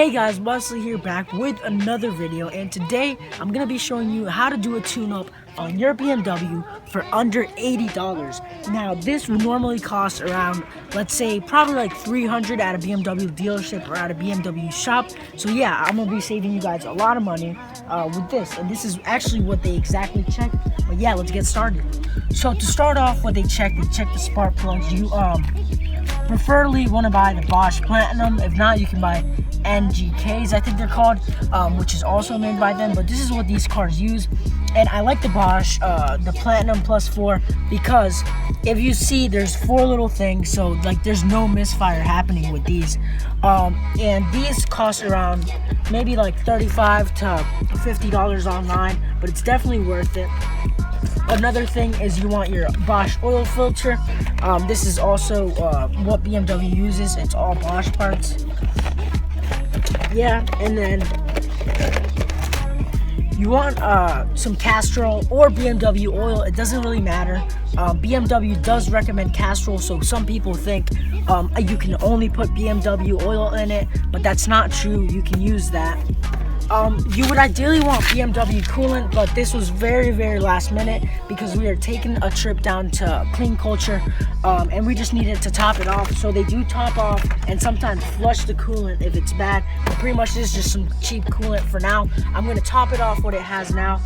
Hey guys, Wesley here, back with another video, and today I'm going to be showing you how to do a tune-up on your BMW for under $80. Now this would normally cost around, let's say, probably like $300 at a BMW dealership or at a BMW shop. So yeah, I'm going to be saving you guys a lot of money with this, and this is actually what they exactly check. But yeah, let's get started. So to start off, what they check the spark plugs. You preferably want to buy the Bosch Platinum. If not, you can buy NGKs, I think they're called, which is also made by them. But this is what these cars use, and I like the Bosch, the Platinum Plus 4, because if you see, there's 4 little things, so like there's no misfire happening with these. And these cost around maybe like $35 to $50 online, but it's definitely worth it. Another thing is you want your Bosch oil filter. This is also what BMW uses. It's all Bosch parts. Yeah, and then you want some Castrol or BMW oil. It doesn't really matter. BMW does recommend Castrol, so some people think you can only put BMW oil in it, but that's not true. You can use that. You would ideally want BMW coolant, but this was very last minute because we are taking a trip down to Clean Culture, and we just needed to top it off. So they do top off and sometimes flush the coolant if it's bad, but pretty much this is just some cheap coolant for now. I'm going to top it off what it has now,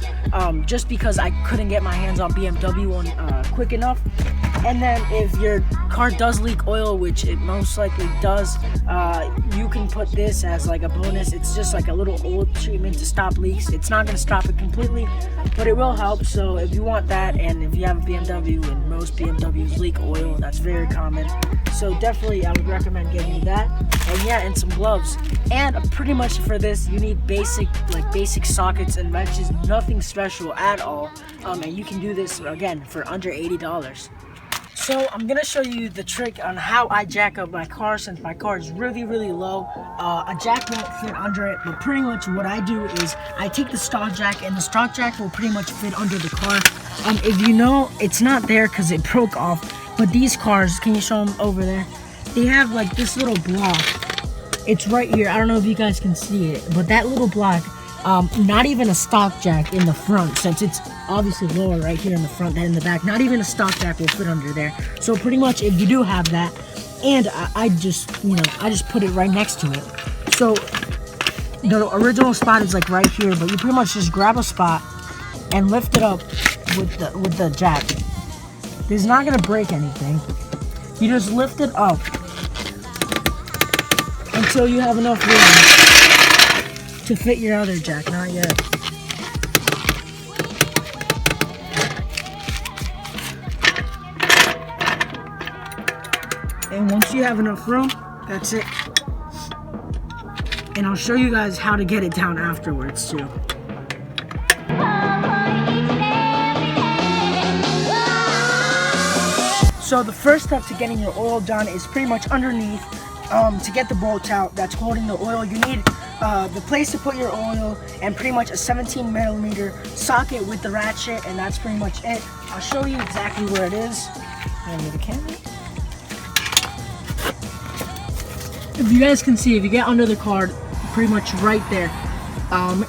just because I couldn't get my hands on BMW one quick enough. And then if your car does leak oil, which it most likely does, you can put this as like a bonus. It's just like a little oil treatment to stop leaks. It's not going to stop it completely, but it will help. So if you want that, and if you have a BMW, and most BMWs leak oil, that's very common. So definitely I would recommend getting you that. And yeah, and some gloves. And pretty much for this, you need basic sockets and wrenches, nothing special at all. And you can do this again for under $80. So I'm going to show you the trick on how I jack up my car, since my car is really low. A jack won't fit under it, but pretty much what I do is I take the stock jack, and the stock jack will pretty much fit under the car. If you know, it's not there because it broke off, but these cars, can you show them over there? They have like this little block. It's right here. I don't know if you guys can see it, but that little block, not even a stock jack in the front, since it's obviously lower right here in the front than in the back, not even a stock jack will fit under there. So pretty much if you do have that, and I just put it right next to it. So the original spot is like right here, but you pretty much just grab a spot and lift it up with the jack. This is not gonna break anything. You just lift it up until you have enough room to fit your other jack. Not yet. And once you have enough room, that's it. And I'll show you guys how to get it down afterwards too. So the first step to getting your oil done is pretty much underneath. To get the bolt out that's holding the oil, you need the place to put your oil and pretty much a 17mm socket with the ratchet, and that's pretty much it. I'll show you exactly where it is. Under the camera. If you guys can see, if you get under the car, pretty much right there,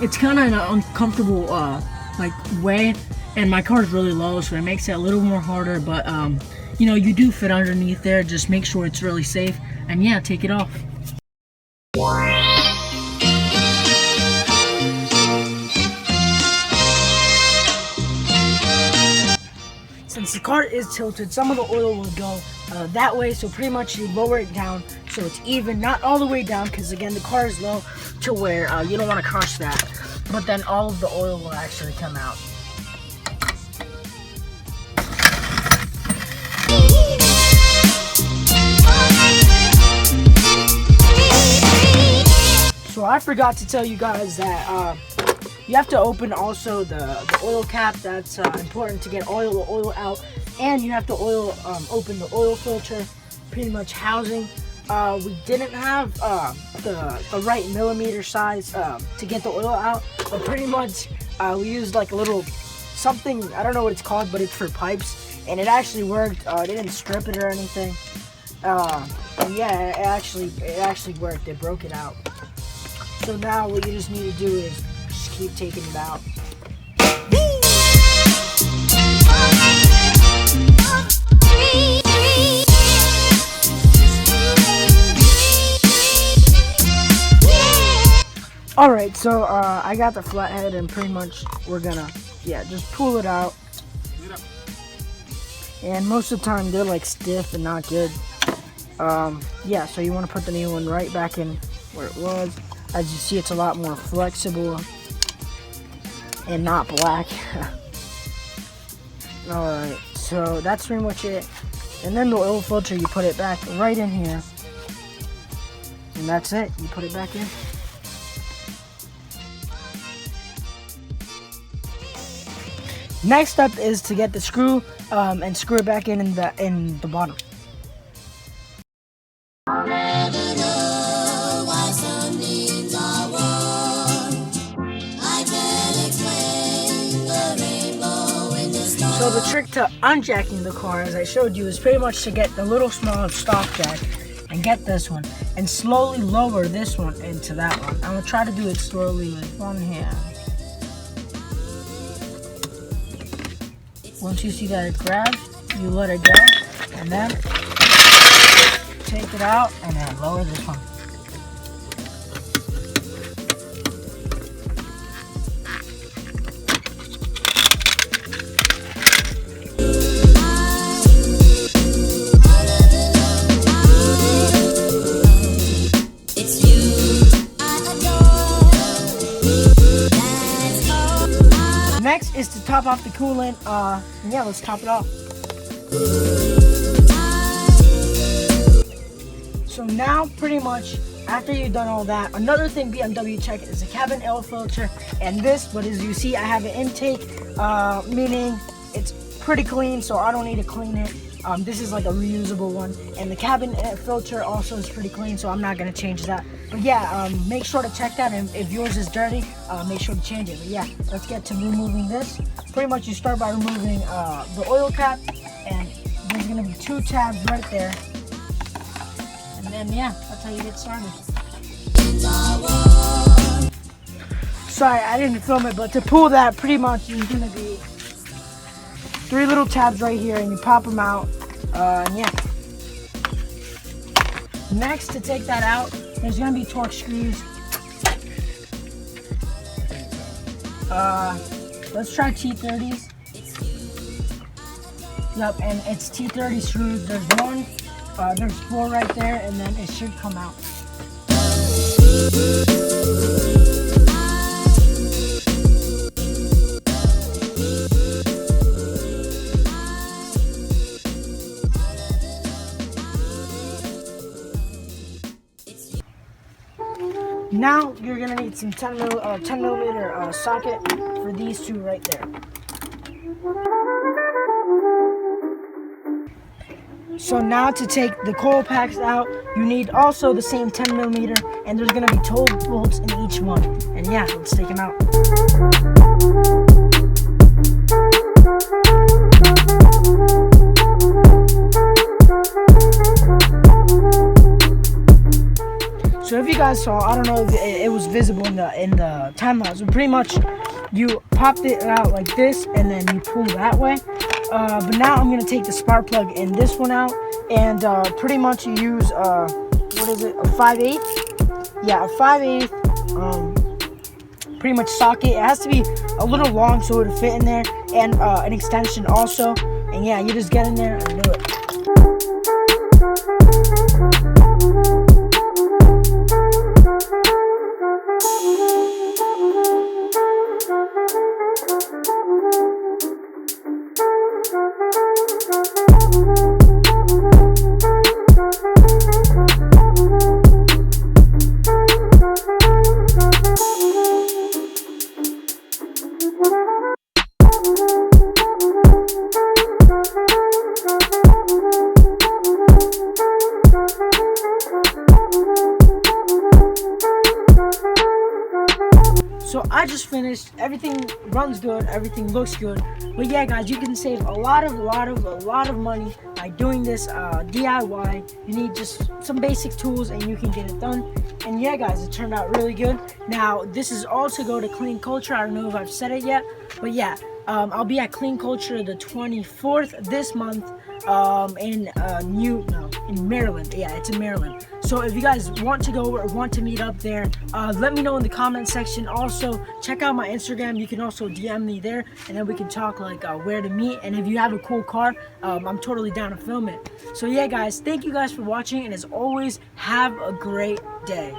it's kind of an uncomfortable like way, and my car is really low, so it makes it a little more harder, but you know, you do fit underneath there. Just make sure it's really safe, and yeah, take it off. Since the car is tilted, some of the oil will go that way, so pretty much you lower it down so it's even, not all the way down, because again the car is low to where you don't want to crush that, but then all of the oil will actually come out. So I forgot to tell you guys that you have to open also the oil cap. That's important to get all the oil out, and you have to open the oil filter, pretty much housing. We didn't have the right millimeter size to get the oil out, but pretty much we used like a little something, I don't know what it's called, but it's for pipes, and it actually worked. It didn't strip it or anything. And yeah, it actually worked. It broke it out. So now what you just need to do is just keep taking it out. Alright, so I got the flathead, and pretty much we're gonna, just pull it out. And most of the time they're like stiff and not good. So you want to put the new one right back in where it was. As you see, it's a lot more flexible and not black. Alright, so that's pretty much it. And then the oil filter, you put it back right in here. And that's it, you put it back in. Next step is to get the screw and screw it back in the bottom. So the trick to unjacking the car, as I showed you, is pretty much to get the little small stock jack and get this one and slowly lower this one into that one. I'm gonna try to do it slowly with one hand. Once you see that it grabs, you let it go, and then take it out and then lower this one. Next is to top off the coolant. Let's top it off. So now, pretty much, after you've done all that, another thing BMW check is the cabin air filter. And this, but as you see, I have an intake, meaning it's pretty clean, so I don't need to clean it. This is like a reusable one, and the cabin air filter also is pretty clean, so I'm not gonna change that. But make sure to check that, and if yours is dirty, make sure to change it. But let's get to removing this. Pretty much you start by removing the oil cap, and there's gonna be 2 tabs right there. And then that's how you get started. Sorry, I didn't film it, but to pull that, pretty much there's gonna be 3 little tabs right here, and you pop them out. Next, to take that out, there's gonna be torque screws. Let's try T30s. Yep, and it's T30 screws. There's 1, there's 4 right there, and then it should come out. Now you're gonna need some 10 millimeter socket for these 2 right there. So now to take the coil packs out, you need also the same 10 millimeter, and there's gonna be 12 bolts in each one. And let's take them out. So if you guys saw, I don't know if it was visible in the time lapse, but pretty much you popped it out like this, and then you pull that way. But now I'm gonna take the spark plug in this one out, and pretty much you use a 5/8? Yeah, a 5/8. Pretty much socket. It has to be a little long so it'll fit in there, and an extension also. And you just get in there and do it. just finished. Everything runs good, everything looks good. But yeah, guys, you can save a lot of money by doing this DIY. You need just some basic tools and you can get it done. And yeah, guys, it turned out really good. Now, this is all to go to Clean Culture. I don't know if I've said it yet, but yeah, I'll be at Clean Culture the 24th this month in Maryland. Yeah, it's in Maryland. So if you guys want to go or want to meet up there, let me know in the comment section. Also, check out my Instagram. You can also DM me there, and then we can talk like where to meet. And if you have a cool car, I'm totally down to film it. So yeah, guys, thank you guys for watching, and as always, have a great day.